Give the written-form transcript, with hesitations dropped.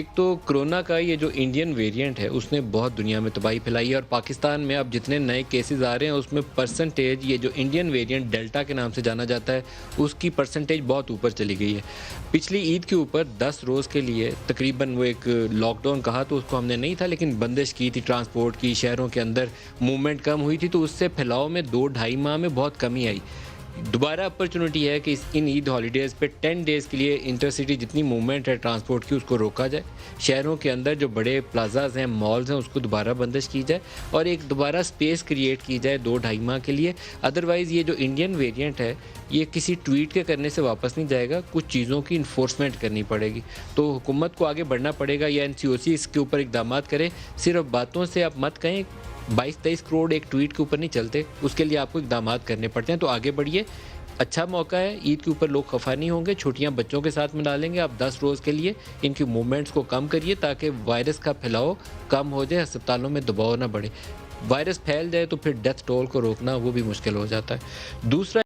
ایک تو کورونا کا یہ جو انڈین ویریئنٹ ہے اس نے بہت دنیا میں تباہی پھیلائی ہے، اور پاکستان میں اب جتنے نئے کیسز آ رہے ہیں اس میں پرسنٹیج یہ جو انڈین ویریئنٹ ڈیلٹا کے نام سے جانا جاتا ہے اس کی پرسنٹیج بہت اوپر چلی گئی ہے۔ پچھلی عید کے اوپر 10 روز کے لیے تقریباً وہ ایک لاک ڈاؤن کہا تو اس کو ہم نے نہیں تھا، لیکن بندش کی تھی ٹرانسپورٹ کی، شہروں کے اندر موومنٹ کم ہوئی تھی، تو اس سے پھیلاؤ میں 2-2.5 ماہ میں بہت کمی آئی۔ دوبارہ اپرچونٹی ہے کہ ان عید ہالیڈیز پہ 10 ڈیز کے لیے انٹر سٹی جتنی موومنٹ ہے ٹرانسپورٹ کی اس کو روکا جائے، شہروں کے اندر جو بڑے پلازاز ہیں، مالز ہیں، اس کو دوبارہ بندش کی جائے اور ایک دوبارہ سپیس کریٹ کی جائے 2-2.5 ماہ کے لیے۔ ادروائز یہ جو انڈین ویریئنٹ ہے یہ کسی ٹویٹ کے کرنے سے واپس نہیں جائے گا، کچھ چیزوں کی انفورسمنٹ کرنی پڑے گی، تو حکومت کو آگے بڑھنا پڑے گا یا NCOC اس کے اوپر اقدامات کرے۔ صرف باتوں سے آپ مت کہیں، 22-23 کروڑ ایک ٹویٹ کے اوپر نہیں چلتے، اس کے لیے آپ کو اقدامات کرنے پڑتے ہیں، تو آگے بڑھیے۔ اچھا موقع ہے، عید کے اوپر لوگ خفا نہیں ہوں گے، چھٹیاں بچوں کے ساتھ منا لیں گے، آپ 10 روز کے لیے ان کی موومنٹس کو کم کریے تاکہ وائرس کا پھیلاؤ کم ہو جائے، ہسپتالوں میں دباؤ نہ بڑھے۔ وائرس پھیل جائے تو پھر ڈیتھ ٹول کو روکنا وہ بھی مشکل ہو جاتا ہے۔ دوسرا